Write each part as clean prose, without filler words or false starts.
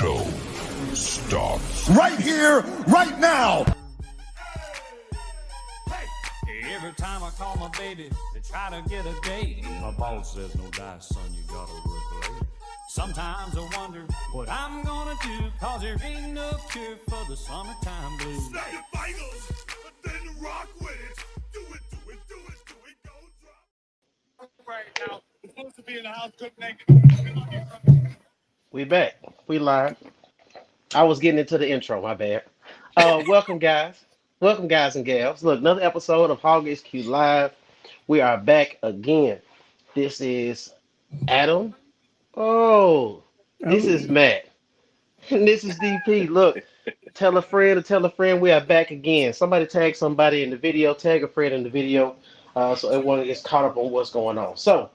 show starts right here, right now. Hey, every time I call my baby to try to get a date, my boss says, no dice, son, you gotta work late. Sometimes I wonder what I'm gonna do, cause there ain't no cure for the summertime blues. Snap your fingers, but then rock with it. Do it, go drop. Right now, it's supposed to be in the house, cook naked. We back. We live. I was getting into the intro, my bad. Welcome, guys. Welcome, guys and gals. Look, another episode of Hog HQ Live. We are back again. This is Adam. Oh, this is Matt. And this is DP. Look, tell a friend to tell a friend we are back again. Somebody tag somebody in the video, tag a friend in the video, so everyone gets caught up on what's going on. So,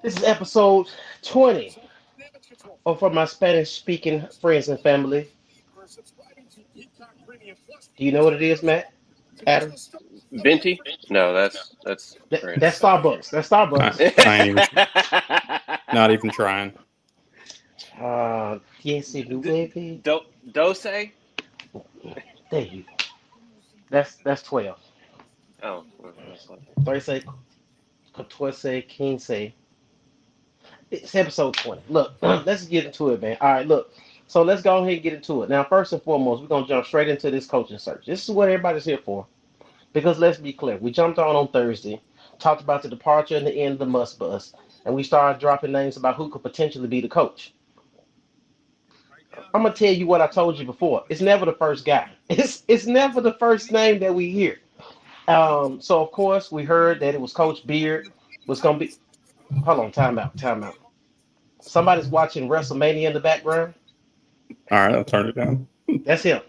this is episode 20. Oh, for my Spanish-speaking friends and family. Do you know what it is, Matt? Adam? Venti? No, that's That's Starbucks. That's Starbucks. I ain't even, not even trying. Yes, it do, baby. Dose? There you go. That's 12. Oh, that's like... 13, 14, 15. It's episode 20. Look, let's get into it, man. All right, look. So let's go ahead and get into it. Now, first and foremost, we're going to jump straight into this coaching search. This is what everybody's here for. Because let's be clear. We jumped on Thursday, talked about the departure and the end of the must bus, and we started dropping names about who could potentially be the coach. I'm going to tell you what I told you before. It's never the first guy. It's never the first name that we hear. So, of course, we heard that it was Coach Beard. Was going to be... Hold on, time out. Somebody's watching WrestleMania in the background. All right, I'll turn it down. That's him.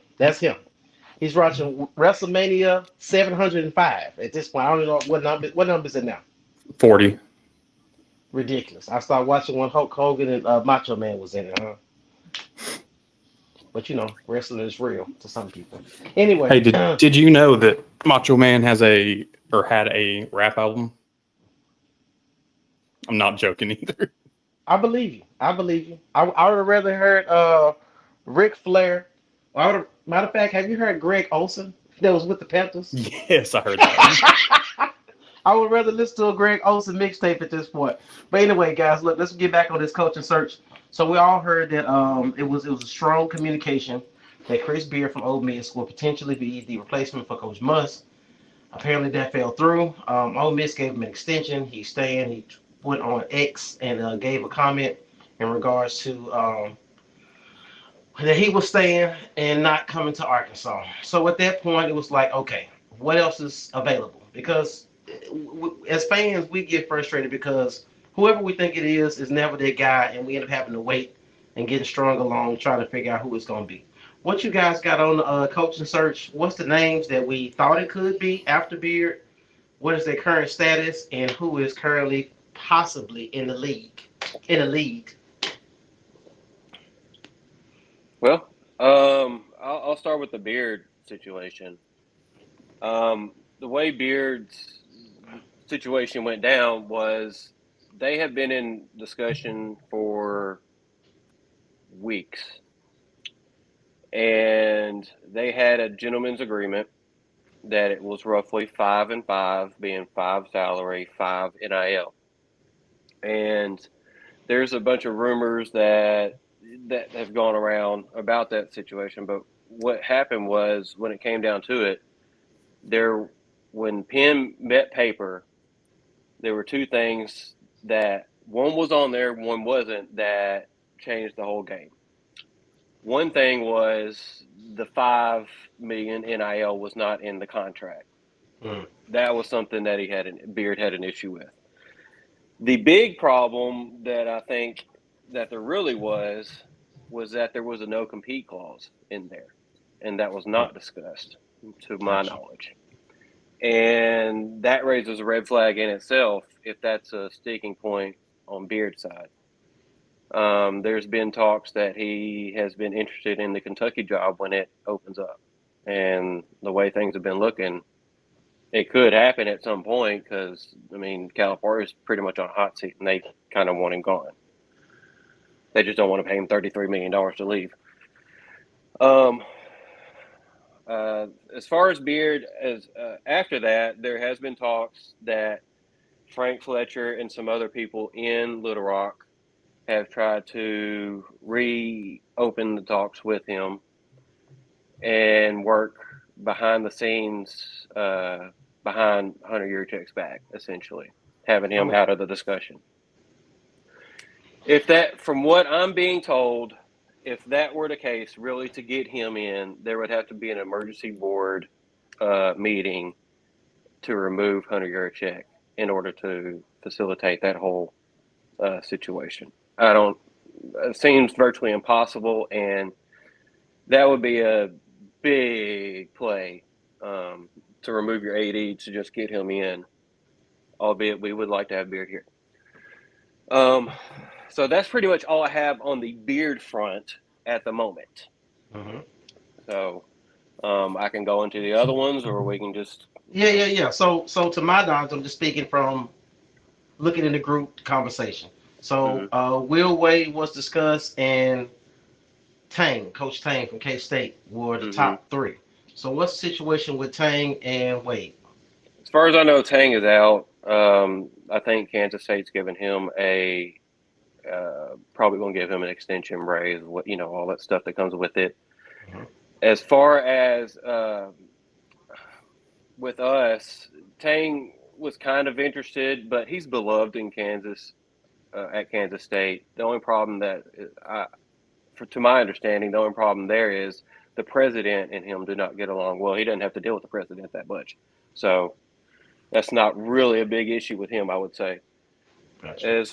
He's watching WrestleMania 705 at this point. I don't know what number is it now. 40. Ridiculous. I started watching when Hulk Hogan and Macho Man was in it, huh? But you know, wrestling is real to some people. Anyway, Hey, did you know that Macho Man had a rap album? I'm not joking either. I believe you. I would have rather heard Ric Flair. Matter of fact, have you heard Greg Olson that was with the Panthers? Yes, I heard that. I would rather listen to a Greg Olson mixtape at this point. But anyway, guys, look, let's get back on this coaching search. So we all heard that it was a strong communication that Chris Beard from Ole Miss will potentially be the replacement for Coach Muss. Apparently that fell through. Ole Miss gave him an extension. He's staying. He went on X and gave a comment in regards to that he was staying and not coming to Arkansas. So at that point, it was like, okay, what else is available? Because as fans, we get frustrated because whoever we think it is never that guy, and we end up having to wait and getting strung along trying to figure out who it's going to be. What you guys got on the coaching search? What's the names that we thought it could be after Beard? What is their current status, and who is currently possibly in the league? Well, I'll start with the Beard situation. The way Beard's situation went down was they have been in discussion for weeks. And they had a gentleman's agreement that it was roughly 5 and 5, being 5 salary, 5 NIL. And there's a bunch of rumors that have gone around about that situation. But what happened was, when it came down to it, when pen met paper, there were two things that one was on there, one wasn't, that changed the whole game. One thing was the $5 million NIL was not in the contract. That was something that Beard had an issue with. The big problem that I think that there really was that there was a no compete clause in there, and that was not discussed to my knowledge. And that raises a red flag in itself if that's a sticking point on Beard's side. There's been talks that he has been interested in the Kentucky job when it opens up. And the way things have been looking, it could happen at some point because, I mean, Calipari is pretty much on a hot seat and they kind of want him gone. They just don't want to pay him $33 million to leave. As far as Beard, after that, there has been talks that Frank Fletcher and some other people in Little Rock have tried to reopen the talks with him and work behind the scenes, behind Hunter Yurchek's back, essentially, having him out of the discussion. If that, from what I'm being told, if that were the case, really to get him in, there would have to be an emergency board meeting to remove Hunter Yurchek in order to facilitate that whole situation. It seems virtually impossible, and that would be a big play to remove your AD to just get him in, albeit we would like to have Beard here. So that's pretty much all I have on the Beard front at the moment. Mm-hmm. So I can go into the other ones, or we can just... Yeah. So to my knowledge, I'm just speaking from looking in the group conversation. So Will Wade was discussed, and Coach Tang from K-State were the top three. So what's the situation with Tang and Wade? As far as I know, Tang is out. I think Kansas State's given him probably going to give him an extension raise, all that stuff that comes with it. Mm-hmm. As far as with us, Tang was kind of interested, but he's beloved in Kansas, at Kansas State. The only problem to my understanding, the only problem there is the president and him do not get along well. He doesn't have to deal with the president that much. So that's not really a big issue with him, I would say. Gotcha.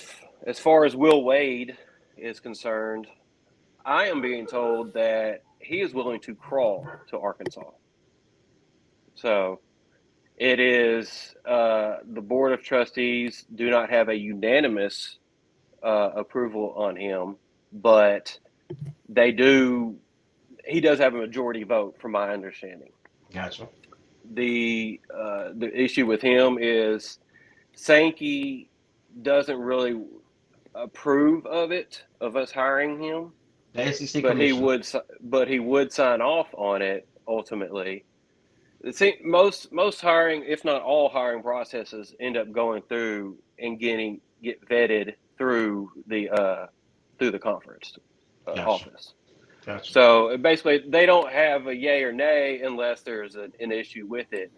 As far as Will Wade is concerned, I am being told that he is willing to crawl to Arkansas. So it is the Board of Trustees do not have a unanimous approval on him, but they do. He does have a majority vote, from my understanding. Gotcha. The issue with him is Sankey doesn't really approve of us hiring him. The SEC but he would sign off on it ultimately. Most hiring, if not all hiring processes, end up going through and get vetted through the conference office. Gotcha. So basically, they don't have a yay or nay unless there's an issue with it.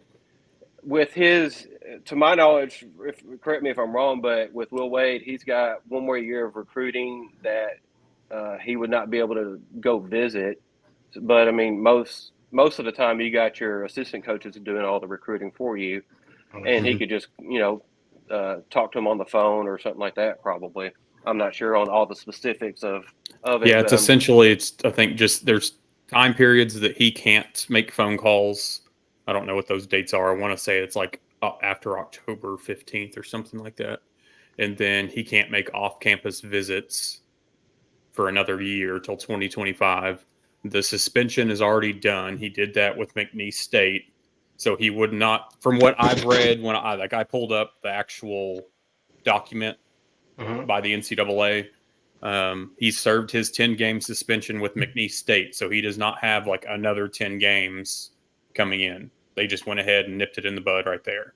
With his, to my knowledge, correct me if I'm wrong, but with Will Wade, he's got one more year of recruiting that he would not be able to go visit. But I mean, most of the time, you got your assistant coaches doing all the recruiting for you, and he could just talk to him on the phone or something like that. Probably, I'm not sure on all the specifics of it. Yeah, it's essentially, I think just there's time periods that he can't make phone calls. I don't know what those dates are. I want to say it's like after October 15th or something like that. And then he can't make off-campus visits for another year till 2025. The suspension is already done. He did that with McNeese State. So he would not, from what I've read, when I pulled up the actual document by the NCAA, he served his 10-game suspension with McNeese State. So he does not have like another 10 games coming in. They just went ahead and nipped it in the bud right there.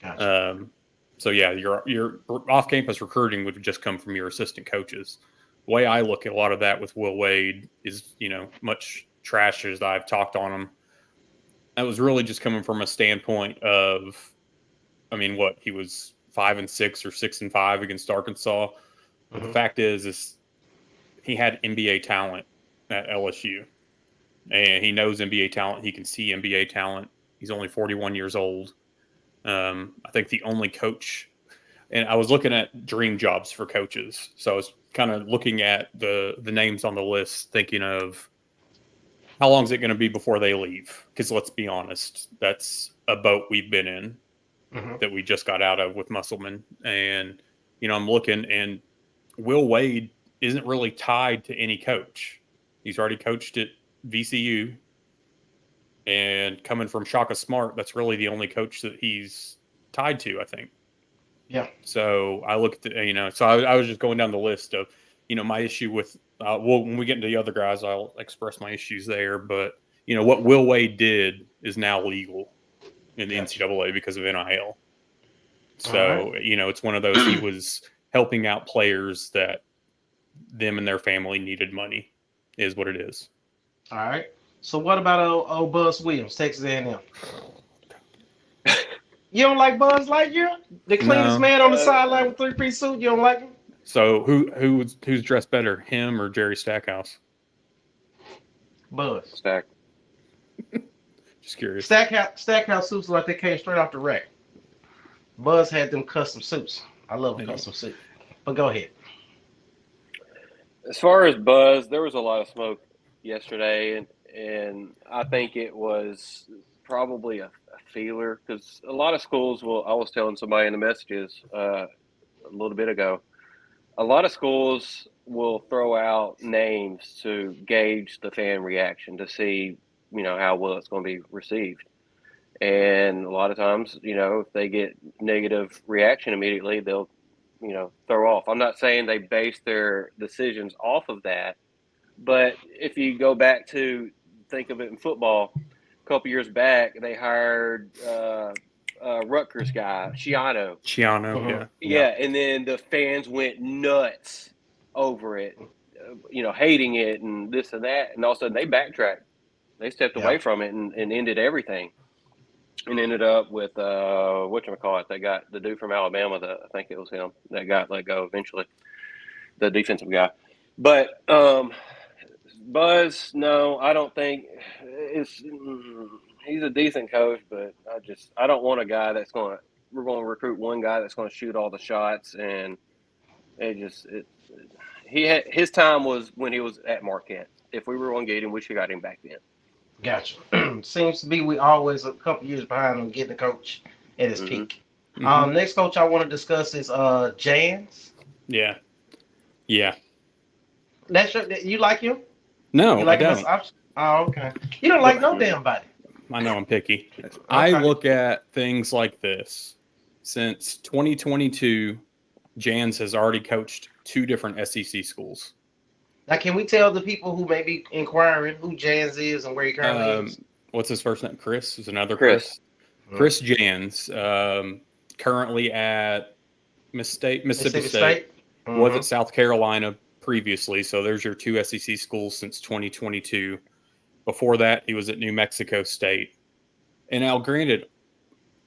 Gotcha. So yeah, your off-campus recruiting would just come from your assistant coaches. The way I look at a lot of that with Will Wade is, much trash as I've talked on him. That was really just coming from a standpoint of, he was 5-6 or 6-5 against Arkansas. But the fact is he had NBA talent at LSU, and he knows NBA talent. He can see NBA talent. He's only 41 years old. I think the only coach, and I was looking at dream jobs for coaches. So I was kind of looking at the names on the list, thinking of how long is it going to be before they leave? Because let's be honest, that's a boat we've been in that we just got out of with Musselman. And, I'm looking, and Will Wade isn't really tied to any coach. He's already coached at VCU. And coming from Shaka Smart, that's really the only coach that he's tied to, I think. Yeah. So I looked at, so I was just going down the list of my issue with when we get into the other guys, I'll express my issues there. But what Will Wade did is now legal in the NCAA because of NIL. So it's one of those. He was helping out players that them and their family needed money, is what it is. All right. So what about old Buzz Williams, Texas A&M? You don't like Buzz Lightyear? The cleanest man on the sideline with three-piece suit? You don't like him? So who's dressed better, him or Jerry Stackhouse? Buzz. Stack. Just curious. Stackhouse suits like they came straight off the rack. Buzz had them custom suits. I love a custom suit. But go ahead. As far as Buzz, there was a lot of smoke yesterday, and I think it was probably a feeler because a lot of schools will. I was telling somebody in the messages a little bit ago. A lot of schools will throw out names to gauge the fan reaction to see, how well it's going to be received. And a lot of times, if they get negative reaction immediately, they'll, throw off. I'm not saying they base their decisions off of that, but if you go back to think of it in football, a couple years back, they hired Rutgers guy, Schiano. Yeah, and then the fans went nuts over it, hating it and this and that, and all of a sudden they backtracked. They stepped away from it and ended everything, and ended up with whatchamacallit. They got the dude from Alabama. I think it was him that got let go eventually, the defensive guy. But Buzz, no, I don't think he's a decent coach, but I don't want a guy we're going to recruit one guy that's going to shoot all the shots, and his time was when he was at Marquette. If we were going to get him, we should have got him back then. Gotcha. Seems to be we always a couple years behind on getting the coach at his peak. Next coach I want to discuss is Jans. Yeah. You like him? No, you like I don't. Oh, okay. You don't like no damn body. I know I'm picky. Okay. I look at things like this. Since 2022, Jans has already coached 2 different SEC schools. Now, can we tell the people who may be inquiring who Jans is and where he currently is? What's his first name? Chris is another Chris. Chris Jans, currently at Mississippi State. Was at South Carolina previously. So there's your 2 SEC schools since 2022. Before that, he was at New Mexico State. And now, granted,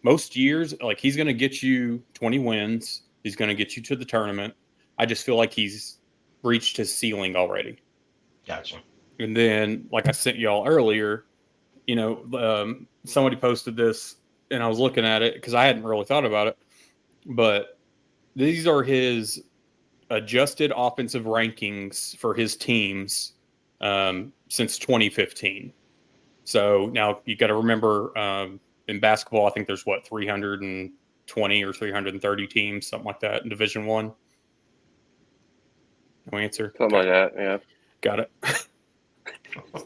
most years, like, he's going to get you 20 wins. He's going to get you to the tournament. I just feel like he's reached his ceiling already. Gotcha. And then, like I sent y'all earlier, somebody posted this, and I was looking at it because I hadn't really thought about it. But these are his adjusted offensive rankings for his teams since 2015. So now you got to remember in basketball, I think there's 320 or 330 teams, something like that in Division I. No answer. Something like that, yeah. Got it.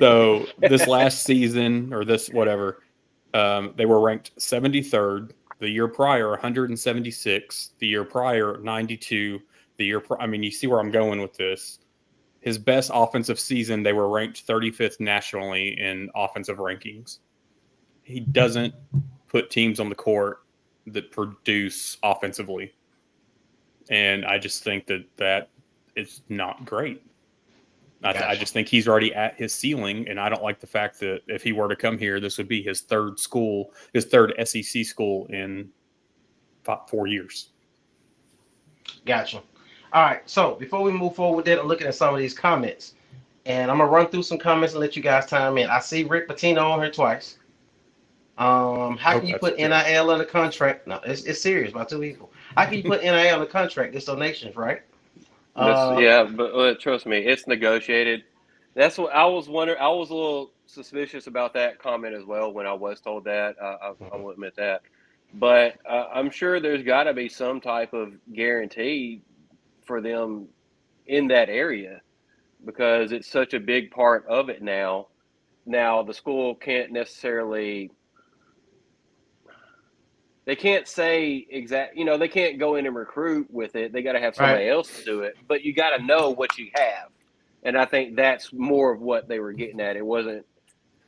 So this last season or this whatever, they were ranked 73rd. The year prior, 176. The year prior, 92. You see where I'm going with this. His best offensive season, they were ranked 35th nationally in offensive rankings. He doesn't put teams on the court that produce offensively. And I just think that is not great. I just think he's already at his ceiling, and I don't like the fact that if he were to come here, this would be his third SEC school in 4 years. Gotcha. All right, so before we move forward with that, I'm looking at some of these comments, and I'm going to run through some comments and let you guys chime in. I see Rick Pitino on here twice. How can you put NIL in a contract? No, it's serious about 2 people. How can you put NIL in a contract? It's donations, right? But trust me, it's negotiated. That's what I was wondering. I was a little suspicious about that comment as well when I was told that. I will admit that. But I'm sure there's got to be some type of guarantee for them in that area because it's such a big part of it now. Now, the school can't necessarily they can't say exact. You know, they can't go in and recruit with it. They got to have somebody else do it. But you got to know what you have, and I think that's more of what they were getting at. It wasn't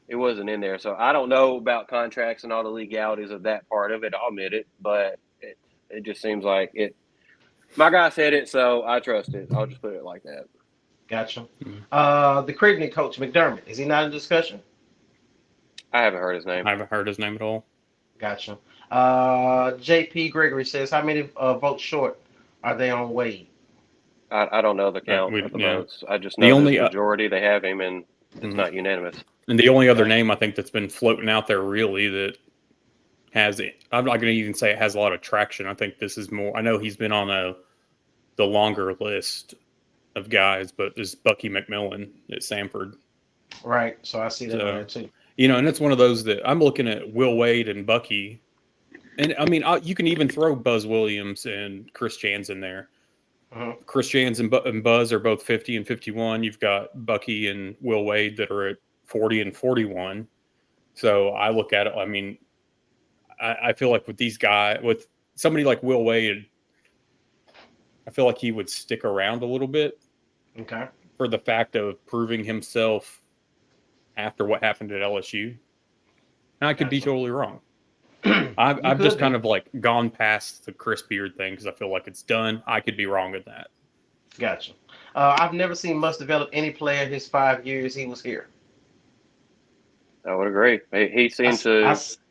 in there. So I don't know about contracts and all the legalities of that part of it. I'll admit it, but it just seems like it. My guy said it, so I trust it. I'll just put it like that. Gotcha. The Creighton coach, McDermott, is he not in discussion? I haven't heard his name. I haven't heard his name at all. Gotcha. JP Gregory says, how many votes short are they on Wade? I don't know the count of the votes. I just know The only- the majority they have him, and it's not unanimous. And the only other name I think that's been floating out there really that has it, I'm not going to even say it has a lot of traction. I think this is more. I know he's been on the longer list of guys, but this is Bucky McMillan at Samford. Right. So I see that on there too. You know, and it's one of those that I'm looking at Will Wade and Bucky. And I mean, you can even throw Buzz Williams and Chris Jans in there. Chris Jans and Buzz are both 50 and 51. You've got Bucky and Will Wade that are at 40 and 41. So I look at it. I mean, I feel like with these guys, with somebody like Will Wade, I feel like he would stick around a little bit. Okay. For the fact of proving himself after what happened at LSU. And I could be totally wrong. I've just kind of like gone past the Chris Beard thing because I feel like it's done. I could be wrong with that. Gotcha. I've never seen Muss develop any player his 5 years he was here. I would agree. He seemed to.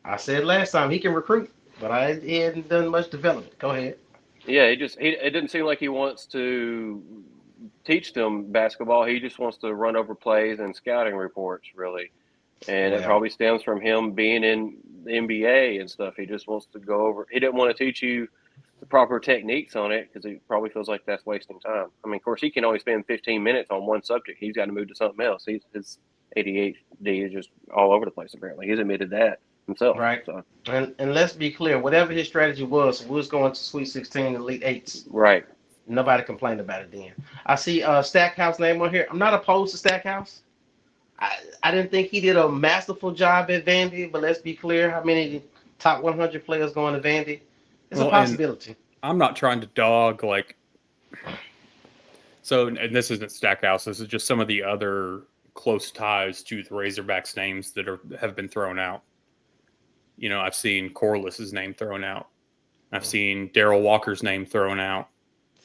I said last time he can recruit, but he hadn't done much development. Go ahead. Yeah, it didn't seem like he wants to teach them basketball. He just wants to run over plays and scouting reports, really. And it probably stems from him being in the NBA and stuff. He just wants to go over. He didn't want to teach you the proper techniques on it because he probably feels like that's wasting time. I mean, of course, he can only spend 15 minutes on one subject. He's got to move to something else. His ADHD is just all over the place, apparently. He's admitted that himself. Right. So. And let's be clear. Whatever his strategy was, we was going to Sweet 16 Elite Eights. Right. Nobody complained about it then. I see Stackhouse name on here. I'm not opposed to Stackhouse. I didn't think he did a masterful job at Vandy, but let's be clear. How many top 100 players going to Vandy? It's a possibility. I'm not trying to dog like. So, and this isn't Stackhouse. This is just some of the other close ties to the Razorbacks names that have been thrown out. You know, I've seen Corliss's name thrown out. I've seen Darrell Walker's name thrown out.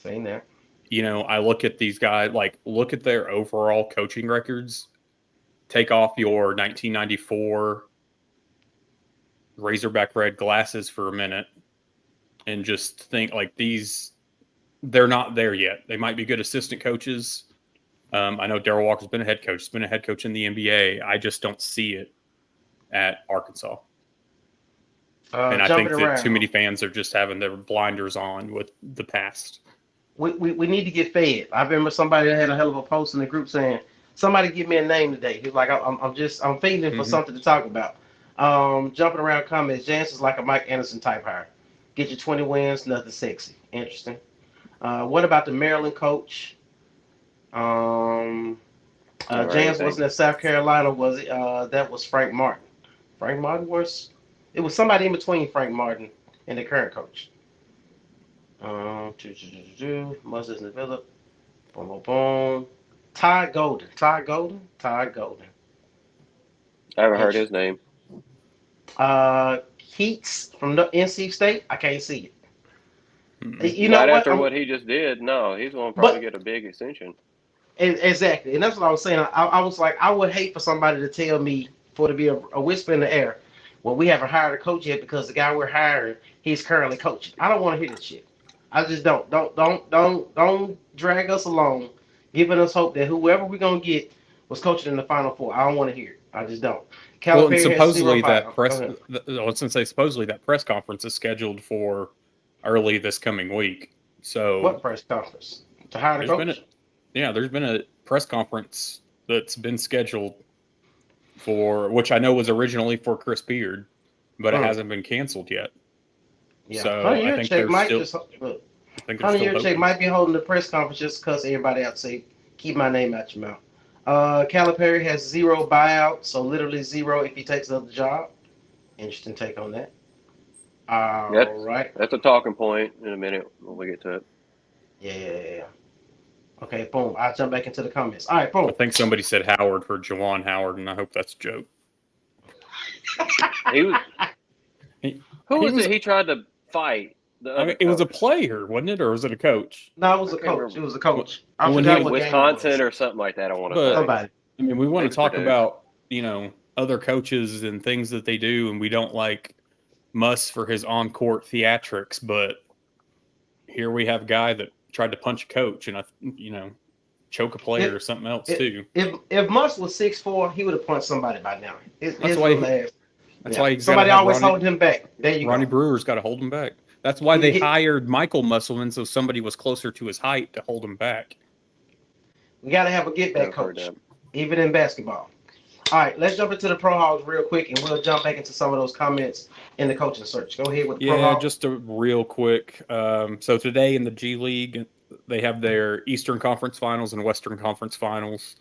Saying that. You know, I look at these guys, like, look at their overall coaching records. Take off your 1994 Razorback red glasses for a minute and just think like they're not there yet. They might be good assistant coaches. I know Darrell Walker's been a head coach. He's been a head coach in the NBA. I just don't see it at Arkansas. And I think that too many fans are just having their blinders on with the past. We need to get fed. I remember somebody that had a hell of a post in the group saying, somebody give me a name today. He's like, I'm feeding for something to talk about. Jumping around comments, Jans is like a Mike Anderson type hire. Get your 20 wins, nothing sexy. Interesting. What about the Maryland coach? Jans wasn't at South Carolina, was it? That was Frank Martin. Frank Martin it was somebody in between Frank Martin and the current coach. Must isn't developed. Boom, boom, boom. Todd Golden. I haven't heard his name. Keats from the NC State. I can't see it. You know, what? After what he just did, no, he's going to probably get a big extension. Exactly, and that's what I was saying. I was like, I would hate for somebody to tell me for it to be a whisper in the air. Well, we haven't hired a coach yet because the guy we're hiring, he's currently coaching. I don't want to hear this shit. I just don't. Don't drag us along, giving us hope that whoever we're gonna get was coaching in the Final Four. I don't want to hear it. I just don't. Well, and supposedly that supposedly that press conference is scheduled for early this coming week. So what press conference? To hire the coach? There's been a press conference that's been scheduled for, which I know was originally for Chris Beard, but it hasn't been canceled yet. Yeah, so I think they're Honey Yurchek might be holding the press conference just because everybody out say, keep my name out your mouth. Calipari has 0 buyout, so literally 0 if he takes another job. Interesting take on that. All That's right. that's a talking point in a minute when we get to it. Yeah. Okay, boom. I'll jump back into the comments. All right, I boom. think somebody said Howard for Jawan Howard, and I hope that's a joke. He was He, who he was was- it? He tried to fight the other. it was a coach. player, wasn't it, or was it a coach? No, it was a I can't coach. remember. It was a coach. I When forgot he- what game it Wisconsin was. or something like that. I want to But- say. Somebody. I mean, we want Maybe to talk Purdue. about, other coaches and things that they do, and we don't like Muss for his on-court theatrics, but here we have a guy that tried to punch a coach and, choke a player or something else, too. If Muss was 6'4", he would have punched somebody by now. That's why he's somebody gotta have always holding him back. There you Ronnie go. Brewer's got to hold him back. That's why they He- hired Michael Musselman, so somebody was closer to his height to hold him back. We got to have a get back I've heard coach, that. even in basketball. All right, let's jump into the Pro Hogs real quick, and we'll jump back into some of those comments in the coaching search. Go ahead with the Pro Yeah, Hogs. just a real quick. So today in the G League, they have their Eastern Conference Finals and Western Conference Finals.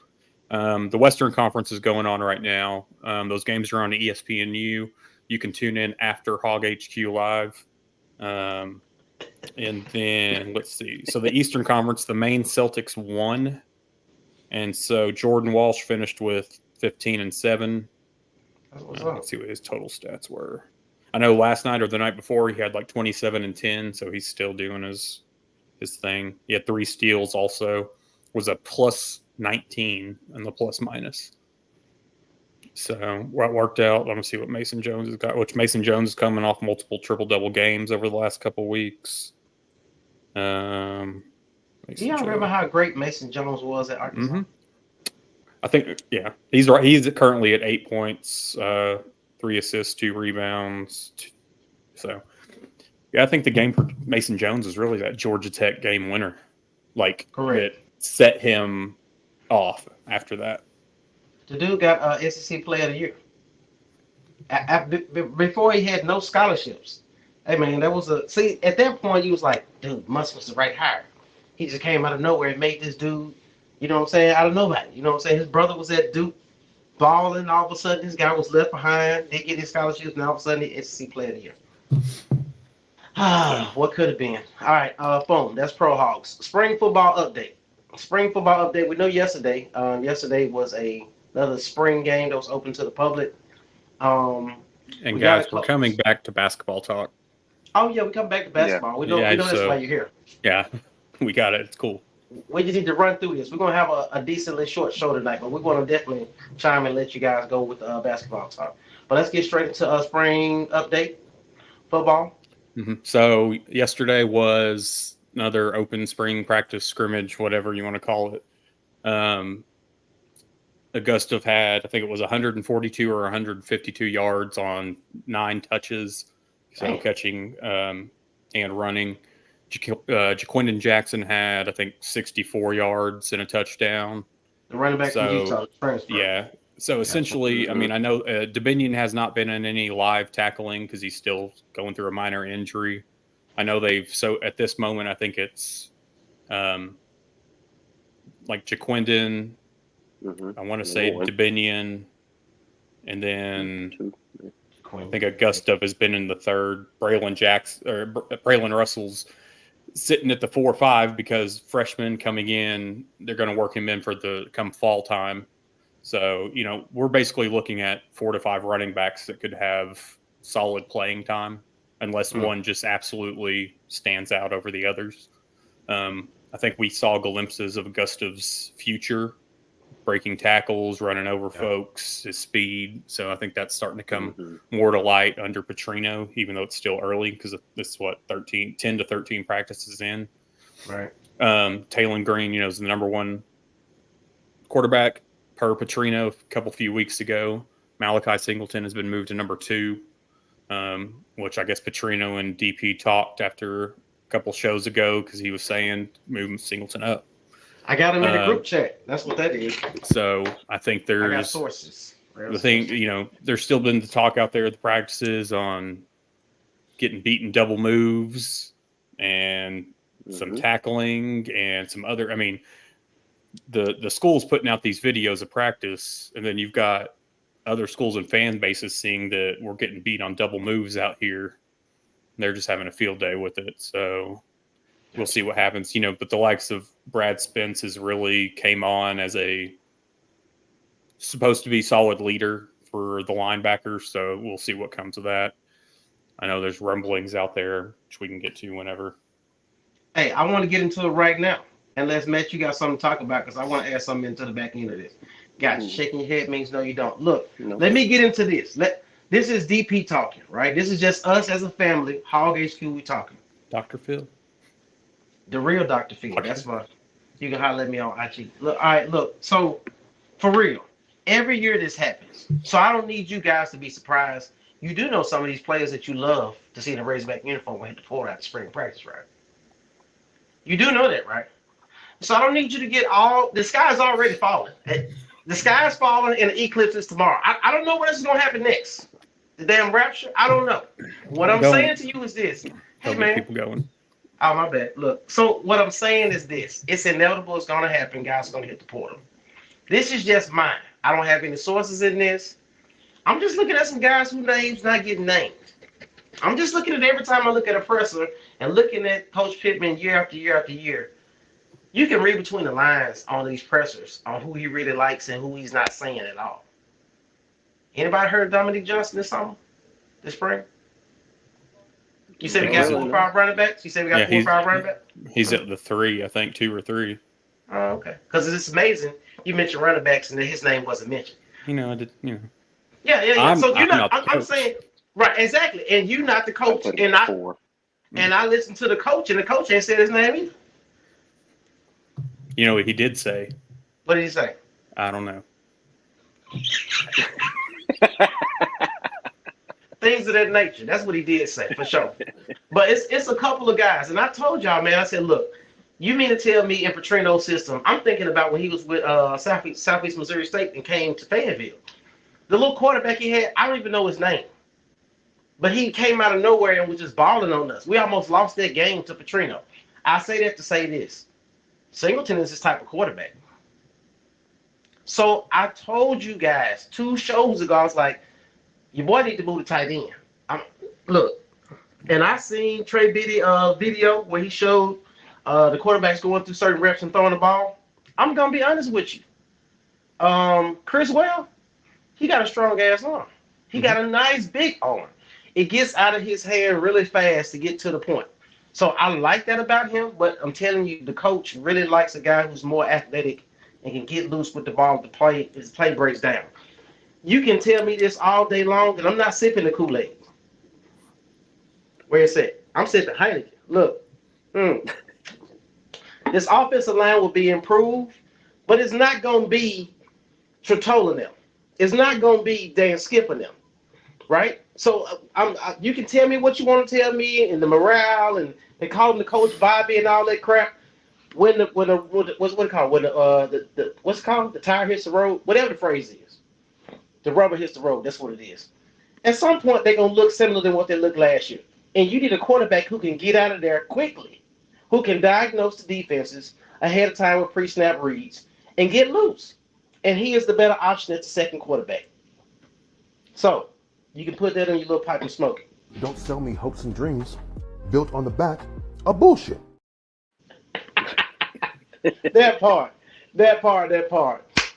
The Western Conference is going on right now. Those games are on ESPNU. You can tune in after Hog HQ Live. And then let's see. So the Eastern Conference, the Maine Celtics won, and so Jordan Walsh finished with 15-7. That's what's up. Let's see what his total stats were. I know last night or the night before he had like 27-10, so he's still doing his thing. He had 3 steals also. Was a plus 19 in the plus minus. So what worked out. Let me see what Mason Jones has got. Which Mason Jones is coming off multiple triple-double games over the last couple of weeks. Do Mason y'all remember Jones. how great Mason Jones was at Arkansas? Mhm. I think, yeah, he's right. He's currently at 8 points, 3 assists, 2 rebounds. So, yeah, I think the game for Mason Jones is really that Georgia Tech game winner. Like, Correct. that set him off after that. The dude got SEC Player of the Year. Before he had no scholarships. Hey, man, that was see, at that point, you was like, dude, Muss was the right hire. He just came out of nowhere and made this dude, you know what I'm saying, out of nobody. You know what I'm saying? His brother was at Duke balling. All of a sudden, this guy was left behind. They get his scholarships, and all of a sudden, the SEC Player of the Year. What could have been? All right, boom. That's Pro Hogs. Spring football update. We know yesterday. Yesterday was another spring game that was open to the public. And We guys, got it we're close. coming back to basketball talk. Oh yeah, we come back to basketball. We know that's so- why you're here. Yeah, we got it. It's cool. We just need to run through this. We're gonna have a decently short show tonight, but we're gonna definitely chime and let you guys go with basketball talk. But let's get straight into spring update football. So yesterday was another open spring practice scrimmage, whatever you want to call it. Augusta had, I think it was 142 or 152 yards on 9 touches, so Dang. catching and running. Jaquindon Jackson had, I think, 64 yards and a touchdown. The running back from So, Utah transfer. Yeah. So essentially, I mean, I know Dominion has not been in any live tackling because he's still going through a minor injury. I know at this moment, I think it's like Jaquindon, I want to say Dominion, and then I think Augusta has been in the third. Braylon Russell's sitting at the 4-5 because freshmen coming in, they're going to work him in for come fall time. So, we're basically looking at 4 to 5 running backs that could have solid playing time unless one just absolutely stands out over the others. I think we saw glimpses of Augusta's future, breaking tackles, running over folks, his speed. So I think that's starting to come more to light under Petrino, even though it's still early because this is 10 to 13 practices in. Right. Taylon Green, is the number 1 quarterback per Petrino a few weeks ago. Malachi Singleton has been moved to number 2, which I guess Petrino and DP talked after a couple shows ago because he was saying moving Singleton up. I got him in the group chat. That's what that is. So I think I got there's sources. the thing, there's still been the talk out there at the practices on getting beaten double moves and some tackling and some other. I mean, the school's putting out these videos of practice, and then you've got other schools and fan bases seeing that we're getting beat on double moves out here. They're just having a field day with it. So we'll see what happens. But the likes of Brad Spence has really came on as a supposed to be solid leader for the linebackers. So we'll see what comes of that. I know there's rumblings out there, which we can get to whenever. Hey, I want to get into it right now. Unless, Matt, you got something to talk about, because I want to add something into the back end of this. Guys, shaking your head means no, you don't. Look, let me get into this. This is DP talking, right? This is just us as a family. Hog HQ, we talking. Dr. Phil. The real Dr. Phil. That's why you can holler at me on IG. Look, all right, look. So, for real, every year this happens. So I don't need you guys to be surprised. You do know some of these players that you love to see in a Razorback uniform when hit the portal after spring practice, right? You do know that, right? So I don't need you to get the sky's already falling. The sky's falling and the eclipse is tomorrow. I don't know what else is going to happen next. The damn rapture? I don't know. What I'm saying to you is this. Hey, man. People going. Oh, my bad. Look, so what I'm saying is this. It's inevitable. It's going to happen. Guys are going to hit the portal. This is just mine. I don't have any sources in this. I'm just looking at some guys whose names not getting named. I'm just looking at every time I look at a presser and looking at Coach Pittman year after year after year. You can read between the lines on these pressers on who he really likes and who he's not saying at all. Anybody heard Dominique Johnson this summer, this spring? You said we got 4 or 5 running backs? You said we got 4 or 5 running backs? He's at the 3, I think, 2 or 3. Oh, okay. Because it's amazing. You mentioned running backs and his name wasn't mentioned. I did. Yeah. So I'm saying, right, exactly. And you're not the coach, and I listened to the coach, and the coach ain't said his name either. You know what he did say? What did he say? I don't know. Things of that nature. That's what he did say, for sure. But it's a couple of guys, and I told y'all, man. I said, look, you mean to tell me in Petrino's system? I'm thinking about when he was with Southeast Missouri State and came to Fayetteville. The little quarterback he had, I don't even know his name. But he came out of nowhere and was just balling on us. We almost lost that game to Petrino. I say that to say this. Singleton is this type of quarterback. So I told you guys 2 shows ago, I was like, your boy need to move to tight end. Look, and I seen Trey video where he showed the quarterbacks going through certain reps and throwing the ball. I'm going to be honest with you. Chris Well, he got a strong ass arm. He got a nice big arm. It gets out of his hand really fast to get to the point. So I like that about him, but I'm telling you, the coach really likes a guy who's more athletic and can get loose with the ball. His play breaks down. You can tell me this all day long, and I'm not sipping the Kool-Aid. Where it's at? I'm sipping Heineken. Look. This offensive line will be improved, but it's not going to be Tretola them. It's not going to be Dan Skipper them, right? So you can tell me what you want to tell me, and the morale, and they call him the coach Bobby and all that crap. What's it called? What's it called? The tire hits the road. Whatever the phrase is, the rubber hits the road. That's what it is. At some point, they're gonna look similar to what they looked last year, and you need a quarterback who can get out of there quickly, who can diagnose the defenses ahead of time with pre-snap reads and get loose. And he is the better option at the second quarterback. So you can put that in your little pipe and smoke it. Don't sell me hopes and dreams built on the back of bullshit. That part.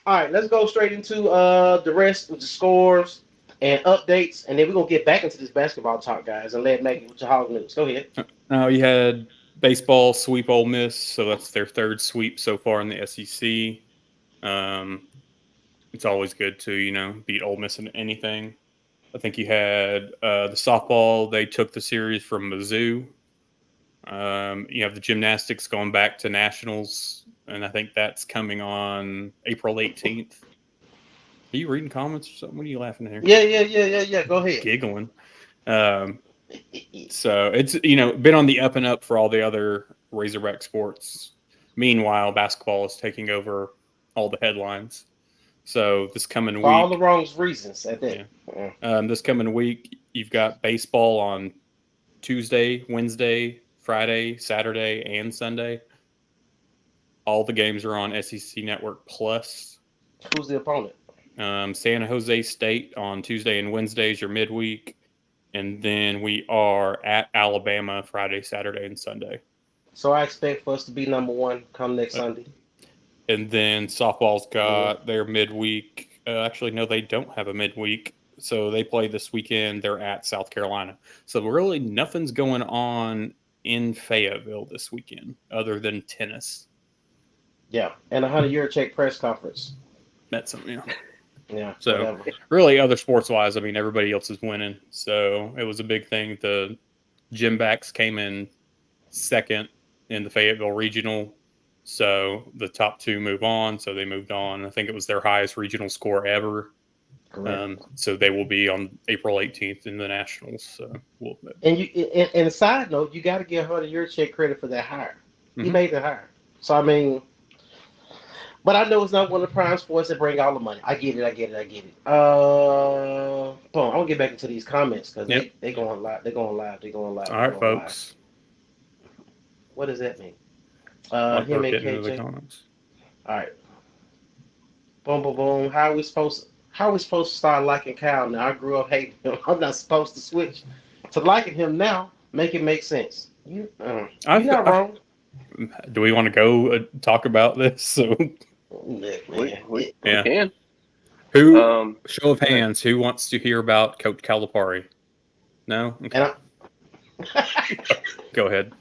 All right, let's go straight into the rest of the scores and updates, and then we're going to get back into this basketball talk, guys, and let Maggie with your Hog news. Go ahead. Now, you had baseball sweep Ole Miss, so that's their 3rd sweep so far in the SEC. It's always good to, beat Ole Miss in anything. I think you had the softball. They took the series from Mizzou. You have the gymnastics going back to nationals, and I think that's coming on April 18th. Are you reading comments or something? What are you laughing at here? Yeah. Go ahead. Giggling. So it's, been on the up and up for all the other Razorback sports. Meanwhile, basketball is taking over all the headlines. So this coming week, for all the wrong reasons, I think. Yeah. This coming week, you've got baseball on Tuesday, Wednesday, Friday, Saturday, and Sunday. All the games are on SEC Network Plus. Who's the opponent? San Jose State on Tuesday and Wednesday is your midweek. And then we are at Alabama Friday, Saturday, and Sunday. So I expect for us to be number one come next Sunday. And then softball's got their midweek. Actually, no, they don't have a midweek. So they play this weekend. They're at South Carolina. So really nothing's going on in Fayetteville this weekend other than tennis. Yeah, and a €100 check press conference. That's something, yeah. Yeah. So whatever. really other sports-wise, I mean, everybody else is winning. So it was a big thing. The gym backs came in second in the Fayetteville Regional. So the top two move on. So they moved on. I think it was their highest regional score ever. Correct. So they will be on April 18th in the Nationals. So And a side note, you got to give €100 check credit for that hire. He Mhm. made the hire. So I mean, but I know it's not one of the prime sports that bring all the money. I get it. Boom. I'm gonna get back into these comments because they going live. They're going live. All right, folks. What does that mean? I'll Him and get into the KJ. comments. All right. Boom. How are we supposed to start liking Cal now? I grew up hating him. I'm not supposed to switch to liking him now. Make it make sense. You're not wrong. Do we want to go talk about this? So We can. Who? Show of hands. Who wants to hear about Coach Calipari? No. Okay. Go ahead.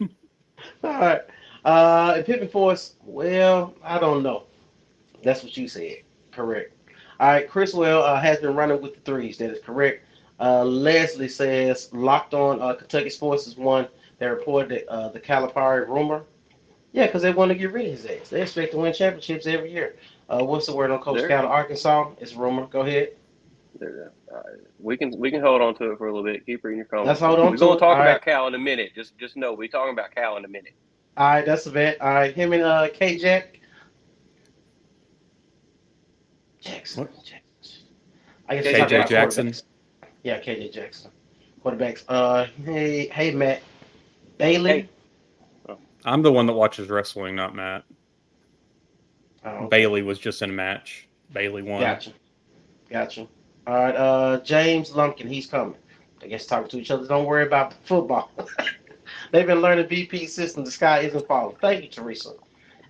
All right. And Pippin Force, well, I don't know. That's what you said. Correct. All right. Chriswell has been running with the threes. That is correct. Leslie says, locked on Kentucky Sports is one that reported the Calipari rumor. Yeah, because they want to get rid of his ass. They expect to win championships every year. What's the word on Coach Cal of Arkansas? It's a rumor. Go ahead. We can hold on to it for a little bit. Keep reading your comments. Let's hold on to it. We're going to talk All about right. Cal in a minute. Just know we're talking about Cal in a minute. All right, that's a bet. All right, him and K-Jack. Jackson. I guess KJ Jackson. Yeah, KJ Jackson. Quarterbacks. Hey, Matt. Bailey. Hey. I'm the one that watches wrestling, not Matt. Oh, okay. Bailey was just in a match. Bailey won. Gotcha. All right, James Lumpkin, he's coming. I guess talking to each other. Don't worry about football. They've been learning BP system. The sky isn't falling. Thank you, Teresa.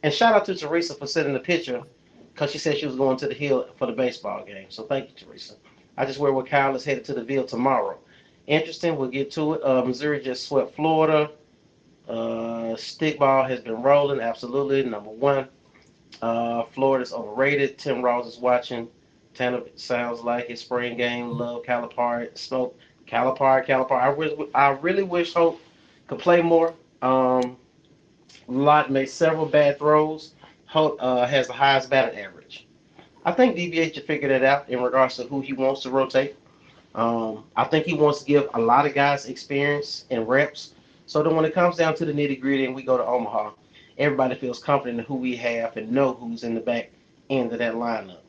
And shout out to Teresa for sending the picture because she said she was going to the Hill for the baseball game. So thank you, Teresa. I just heard where Kyle is headed to the Ville tomorrow. Interesting. We'll get to it. Missouri just swept Florida. Stickball has been rolling. Absolutely. Number one. Florida's overrated. Tim Ross is watching. Tanner sounds like his spring game. Love Calipari. Smoke Calipari. I really wish Hope could play more. Lott made several bad throws. Hope has the highest batting average. I think DBA should figure that out in regards to who he wants to rotate. I think he wants to give a lot of guys experience and reps. So then when it comes down to the nitty gritty and we go to Omaha, everybody feels confident in who we have and know who's in the back end of that lineup.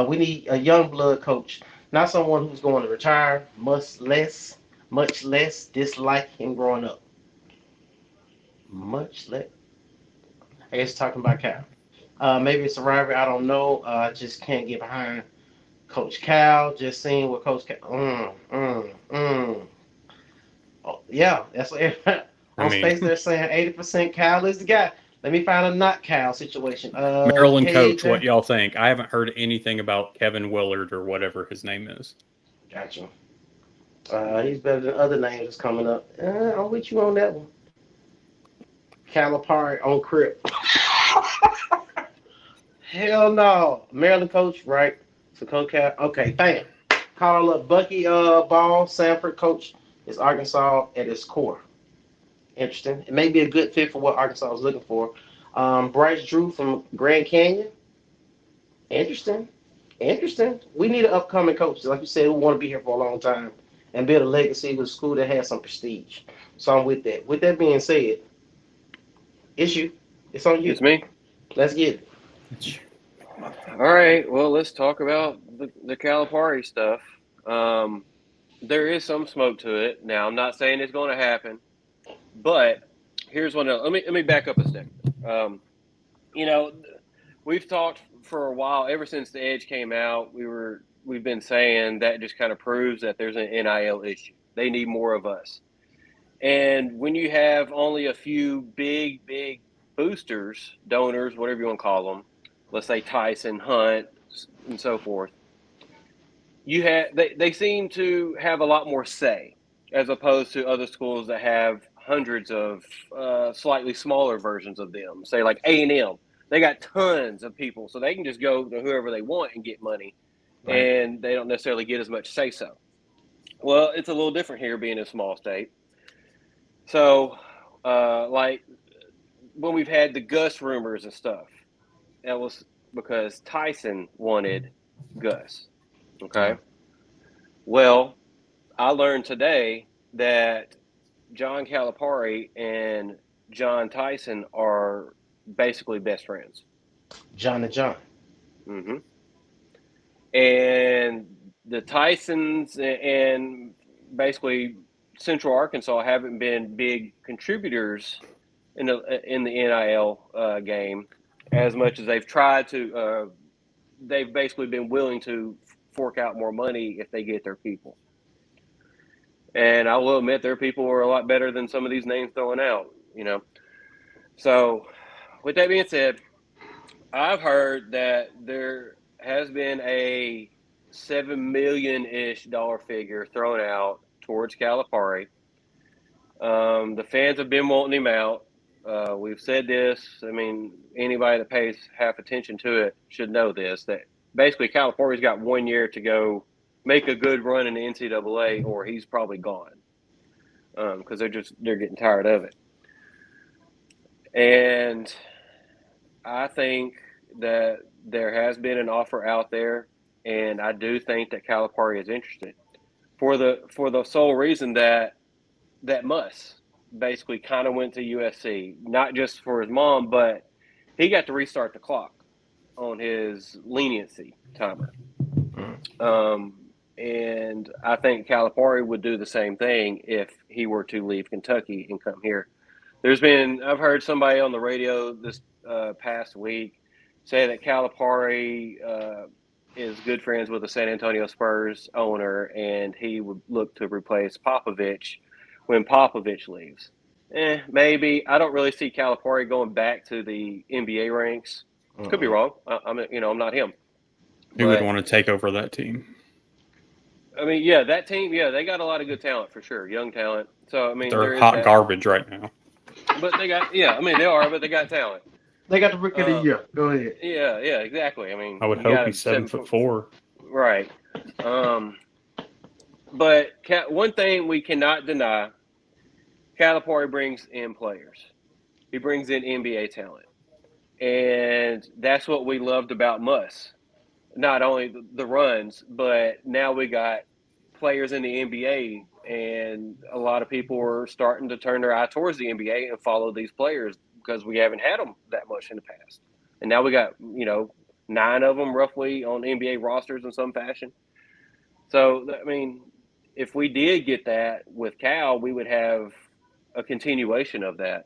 We need a young blood coach, not someone who's going to retire, much less dislike him growing up. Much less. I guess talking about Cal. Maybe it's a rivalry. I don't know. I just can't get behind Coach Cal. Just seeing what Coach Cal. Oh, yeah, that's what space they're saying 80% Cal is the guy. Let me find a not Cal situation. Maryland coach, what y'all think? I haven't heard anything about Kevin Willard or whatever his name is. Gotcha. He's better than other names that's coming up. I'm with you on that one. Calipari on Crip. Hell no. Maryland coach, right? So Coach Cal. Okay, bam. Call up Bucky Ball, Sanford coach. Is Arkansas at its core. Interesting. It may be a good fit for what Arkansas is looking for. Bryce Drew from Grand Canyon. Interesting. We need an upcoming coach, like you said, who want to be here for a long time and build a legacy with a school that has some prestige. So I'm with that. With that being said, it's you. It's on you. It's me. Let's get it. All right. Well, let's talk about the Calipari stuff. There is some smoke to it. Now, I'm not saying it's going to happen, but here's one. Let me back up a step. We've talked for a while, ever since the Edge came out. We've been saying that just kind of proves that there's an NIL issue. They need more of us. And when you have only a few big boosters, donors, whatever you want to call them, let's say Tyson, Hunt, and so forth, they seem to have a lot more say, as opposed to other schools that have hundreds of slightly smaller versions of them. Say like A&M, they got tons of people, so they can just go to whoever they want and get money, Right. and they don't necessarily get as much say-so. Well, it's a little different here, being a small state. So, like when we've had the Gus rumors and stuff, that was because Tyson wanted Gus. Okay. Well, I learned today that John Calipari and John Tyson are basically best friends. John and John. Mm-hmm. And the Tysons and basically Central Arkansas haven't been big contributors in the NIL game as much as they've tried to. They've basically been willing to fork out more money if they get their people. And I will admit their people are a lot better than some of these names throwing out, you know. So with that being said, I've heard that there has been a $7 million-ish figure thrown out towards Calipari. The fans have been wanting him out. We've said this. I mean, anybody that pays half attention to it should know this, that basically Calipari's got 1 year to go make a good run in the NCAA, or he's probably gone, because they're getting tired of it. And I think that there has been an offer out there, and I do think that Calipari is interested for the sole reason that Muss basically kind of went to USC, not just for his mom, but he got to restart the clock on his leniency timer. And I think Calipari would do the same thing if he were to leave Kentucky and come here. I've heard somebody on the radio this past week say that Calipari is good friends with the San Antonio Spurs owner, and he would look to replace Popovich when Popovich leaves. Maybe. I don't really see Calipari going back to the NBA ranks. Could be wrong. I'm not him. Who would want to take over that team? I mean, yeah, that team, yeah, they got a lot of good talent for sure, young talent. So I mean, they're hot garbage right now. But they got, yeah, I mean, they are, but they got talent. They got the rookie of the year. Go ahead. Yeah, exactly. I mean, I would hope he's 7'4". Right. But one thing we cannot deny, Calipari brings in players. He brings in NBA talent. And that's what we loved about Muss. Not only the runs, but now we got players in the NBA, and a lot of people are starting to turn their eye towards the NBA and follow these players because we haven't had them that much in the past. And now we got, 9 of them roughly on NBA rosters in some fashion. So, I mean, if we did get that with Cal, we would have a continuation of that.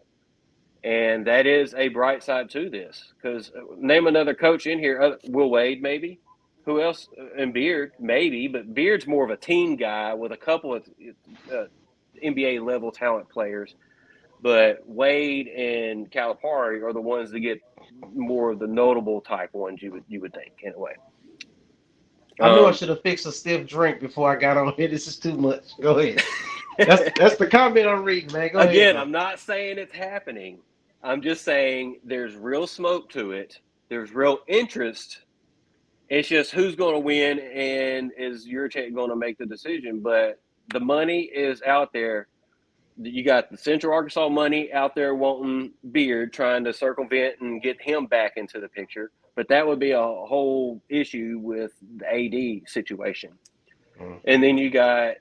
And that is a bright side to this, because name another coach in here, Will Wade maybe. Who else? And Beard maybe, but Beard's more of a team guy with a couple of NBA level talent players. But Wade and Calipari are the ones that get more of the notable type ones you would think in a way. I knew I should have fixed a stiff drink before I got on here. This is too much. Go ahead. That's the comment I'm reading, man. Go ahead. Again, I'm not saying it's happening. I'm just saying there's real smoke to it. There's real interest. It's just who's going to win, and is your team going to make the decision. But the money is out there. You got the Central Arkansas money out there wanting Beard, trying to circumvent and get him back into the picture. But that would be a whole issue with the AD situation. And then you got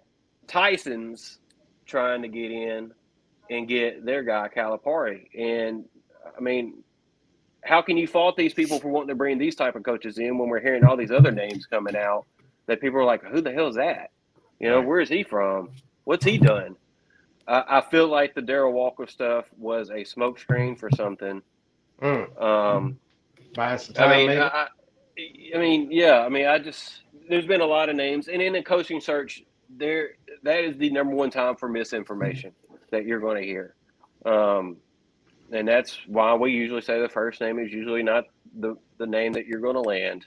Tyson's trying to get in and get their guy Calipari. And, I mean, how can you fault these people for wanting to bring these type of coaches in when we're hearing all these other names coming out that people are like, who the hell is that? Where is he from? What's he done? I feel like the Darrell Walker stuff was a smokescreen for something. There's been a lot of names. And in the coaching search, that is the number one time for misinformation that you're going to hear. And that's why we usually say the first name is usually not the name that you're going to land.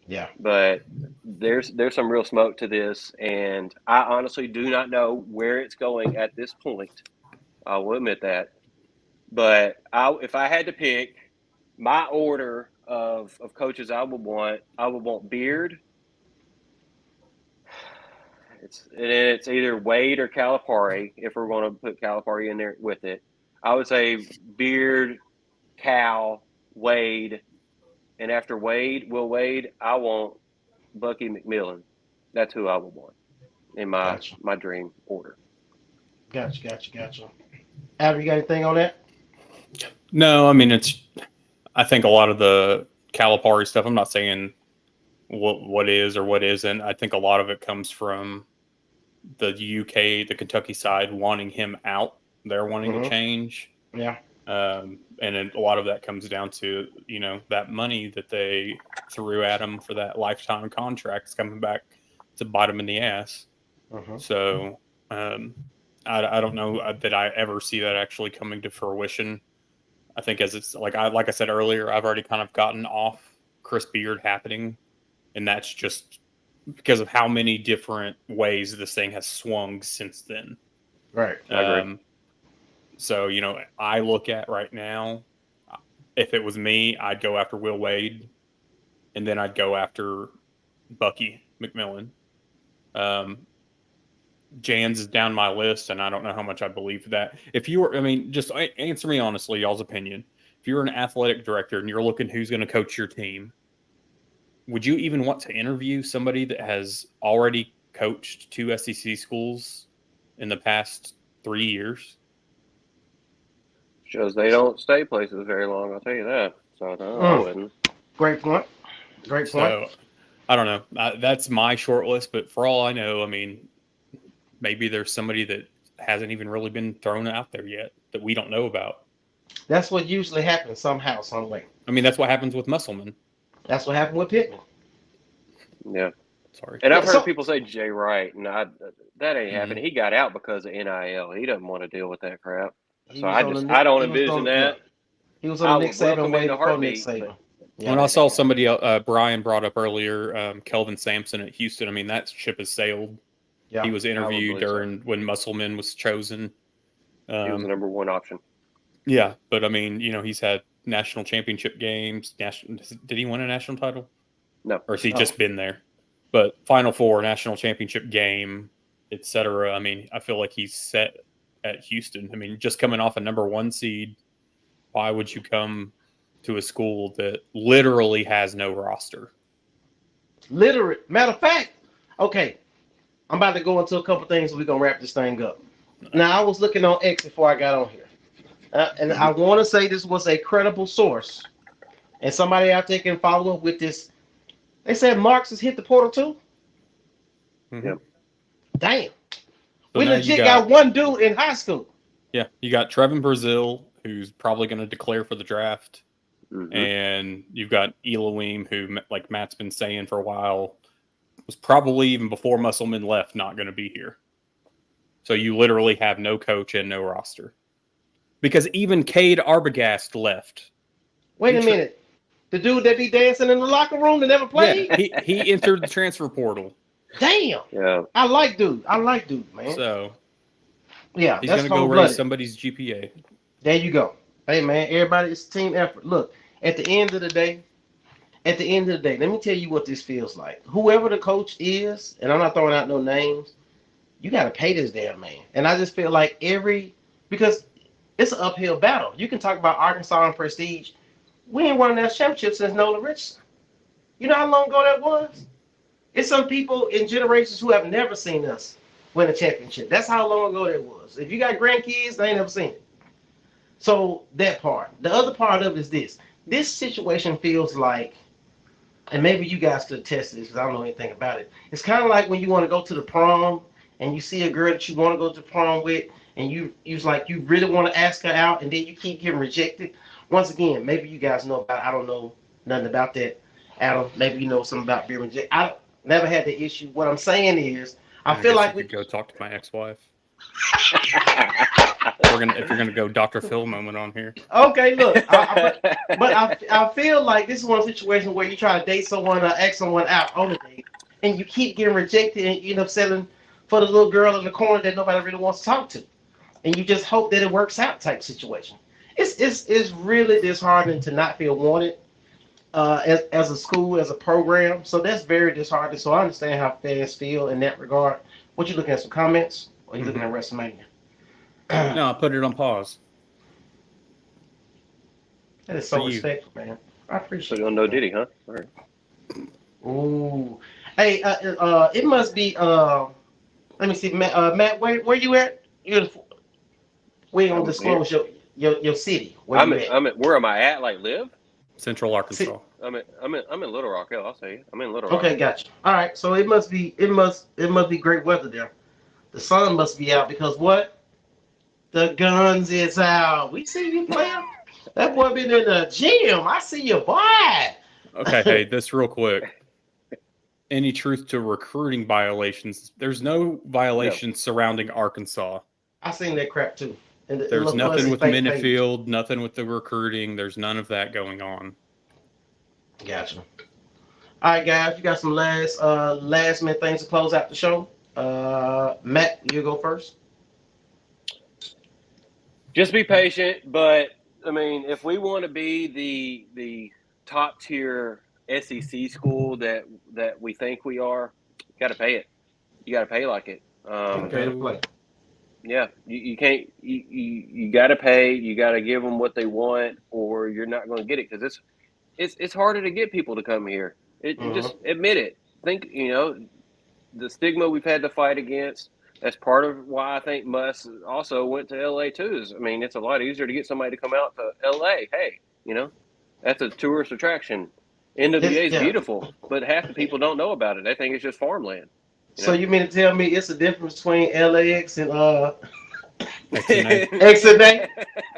Yeah. But there's some real smoke to this, and I honestly do not know where it's going at this point. I will admit that. But if I had to pick my order of coaches I would want Beard. It's either Wade or Calipari, if we're going to put Calipari in there with it. I would say Beard, Cal, Wade, and after Will Wade, I want Bucky McMillan. That's who I would want in my dream order. Gotcha. Adam, you got anything on that? No, I mean, I think a lot of the Calipari stuff, I'm not saying what is or what isn't. I think a lot of it comes from the UK, the Kentucky side wanting him out. They're wanting to change. Yeah. And then a lot of that comes down to, that money that they threw at him for that lifetime contract is coming back to bite him in the ass. So I don't know that I ever see that actually coming to fruition. I think as it's like I said earlier, I've already kind of gotten off Chris Beard happening. And that's just because of how many different ways this thing has swung since then. Right. So, I look at right now, if it was me, I'd go after Will Wade, and then I'd go after Bucky McMillan. Jans is down my list, and I don't know how much I believe that. If you were, just answer me honestly, y'all's opinion. If you're an athletic director and you're looking who's going to coach your team, would you even want to interview somebody that has already coached 2 SEC schools in the past 3 years? Shows they don't stay places very long, I'll tell you that. So no, I wouldn't. Great point. So, I don't know. That's my short list, but for all I know, maybe there's somebody that hasn't even really been thrown out there yet that we don't know about. That's what usually happens somehow, some way. That's what happens with Musselman. That's what happened with Pittman. Yeah. Sorry. And I've heard people say Jay Wright, and that ain't happening. He got out because of NIL. He doesn't want to deal with that crap. So I don't envision that. He was on Nick Saban way before Nick Saban. When I saw somebody, Brian brought up earlier, Kelvin Sampson at Houston. That ship has sailed. Yeah, he was interviewed when Musselman was chosen. He was the number one option. Yeah, but he's had national championship games. Did he win a national title? No. Or has he just been there? But Final Four, national championship game, etc. I feel like he's set at Houston. Just coming off a number 1 seed, why would you come to a school that literally has no roster? Literally. Matter of fact, okay, I'm about to go into a couple things. We're going to wrap this thing up. Now, I was looking on X before I got on here. And I want to say this was a credible source. And somebody out there can follow up with this. They said Marks has hit the portal too? Yep. Damn. So we legit got one dude in high school. Yeah, you got Trevin Brazil, who's probably going to declare for the draft. And you've got Elohim, who, like Matt's been saying for a while, was probably even before Musselman left not going to be here. So you literally have no coach and no roster. Because even Cade Arbogast left. Wait a minute. The dude that be dancing in the locker room that never played? Yeah, he entered the transfer portal. Damn. Yeah. I like dude, man. So yeah, he's going to go raise somebody's GPA. There you go. Hey, man, everybody, it's team effort. Look, at the end of the day, let me tell you what this feels like. Whoever the coach is, and I'm not throwing out no names, you got to pay this damn man. And I just feel like because it's an uphill battle. You can talk about Arkansas and prestige. We ain't won a national championship since Nolan Richardson. You know how long ago that was? It's some people in generations who have never seen us win a championship. That's how long ago that was. If you got grandkids, they ain't never seen it. So that part. The other part of it is this. This situation feels like, and maybe you guys could attest to this because I don't know anything about it. It's kind of like when you want to go to the prom and you see a girl that you want to go to prom with, and you really want to ask her out, and then you keep getting rejected. Once again, maybe you guys know about it. I don't know nothing about that. Adam, maybe you know something about being rejected. I never had the issue. What I'm saying is, I feel guess like you we could go talk to my ex-wife. If you're gonna go Dr. Phil moment on here. okay. Look, I feel like this is one situation where you try to date someone or ask someone out on a date, and you keep getting rejected, and you end up settling for the little girl in the corner that nobody really wants to talk to, and you just hope that it works out type situation. It's really disheartening to not feel wanted as a school, as a program. So that's very disheartening. So I understand how fans feel in that regard. What you looking at, some comments, or you looking at WrestleMania? No, I put it on pause. That is so For you. respectful, man. I So appreciate you it. don't know Diddy, huh? All right. Ooh. Hey, it must be let me see, Matt, where you at? We ain't gonna I'm disclose your city. Where I'm you at, at? I'm at, where am I at? Like live? Central Arkansas. I'm in Little Rock. Yeah, I'll say I'm in Little Rock. Okay, gotcha. All right, so it must be great weather there. The sun must be out because what? The guns is out. We see you player. That boy been in the gym. I see you, boy. Okay, hey, this real quick. Any truth to recruiting violations? There's no violations surrounding Arkansas. I seen that crap too. And the There's little nothing fuzzy with fake page. Minifield, nothing with the recruiting. There's none of that going on. Gotcha. All right, guys, you got some last minute things to close out the show. Matt, you go first. Just be patient, but I mean, if we want to be the top tier SEC school that we think we are, you got to pay it. You got to pay like it. Pay to play. Yeah, you can't. You got to pay. You got to give them what they want, or you're not going to get it because it's harder to get people to come here. Just admit it. Think the stigma we've had to fight against. That's part of why I think Muss also went to LA too. I mean, it's a lot easier to get somebody to come out to LA. Hey, that's a tourist attraction. NWA is beautiful, but half the people don't know about it. They think it's just farmland. So you mean to tell me it's a difference between LAX and XNA. XNA?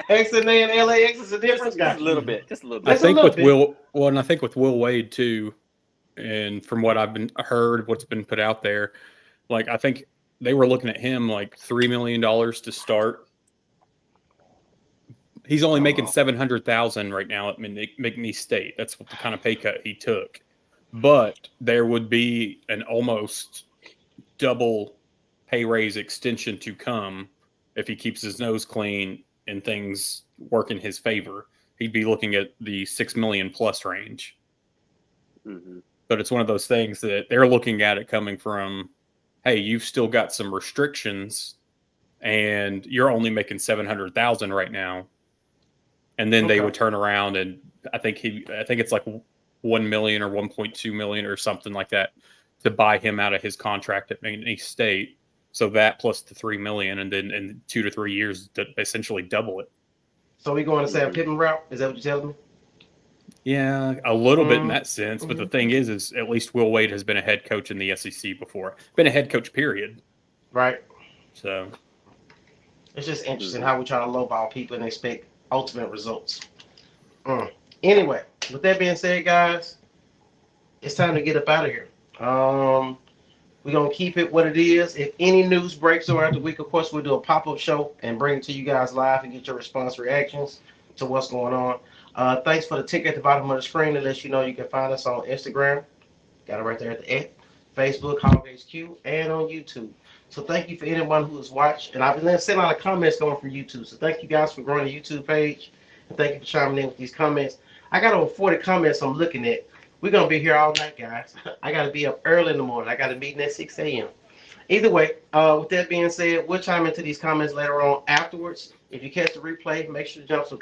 XNA and LAX is a difference, Just guys. a little bit. Just a little I bit. think with Will, well, and I think with Will Wade too, and from what I've heard, what's been put out there, like I think they were looking at him like $3 million to start. He's only making $700,000 right now at McNeese State. That's what the kind of pay cut he took. But there would be an almost double pay raise extension to come if he keeps his nose clean and things work in his favor. He'd be looking at the $6 million plus range. Mm-hmm. But it's one of those things that they're looking at it coming from, hey, you've still got some restrictions and you're only making $700,000 right now. And then they would turn around and I think it's like 1 million or 1.2 million or something like that to buy him out of his contract at McNeese State. So that plus the 3 million, and then in 2 to 3 years to essentially double it. So we going to Sam Pittman route? Is that what you're telling me? Yeah, a little bit in that sense. But the thing is at least Will Wade has been a head coach in the SEC before. Been a head coach, period. Right. So it's just interesting how we try to lowball people and expect ultimate results. Anyway, with that being said, guys, it's time to get up out of here. We're going to keep it what it is. If any news breaks throughout the week, of course, we'll do a pop-up show and bring it to you guys live and get your response reactions to what's going on. Thanks for the tick at the bottom of the screen to let you know you can find us on Instagram. Got it right there at the end. Facebook, Hog HQ, and on YouTube. So thank you for anyone who has watched. And I've been seeing a lot of comments going from YouTube. So thank you guys for growing the YouTube page. And thank you for chiming in with these comments. I got over 40 comments I'm looking at. We're going to be here all night, guys. I got to be up early in the morning. I got a meeting at 6 a.m. Either way, with that being said, we'll chime into these comments later on afterwards. If you catch the replay, make sure to drop some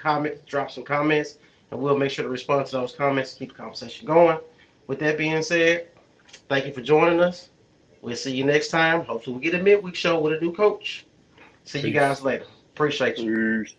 comments, and we'll make sure to respond to those comments, keep the conversation going. With that being said, thank you for joining us. We'll see you next time. Hopefully we get a midweek show with a new coach. See you guys later. Appreciate you. Peace.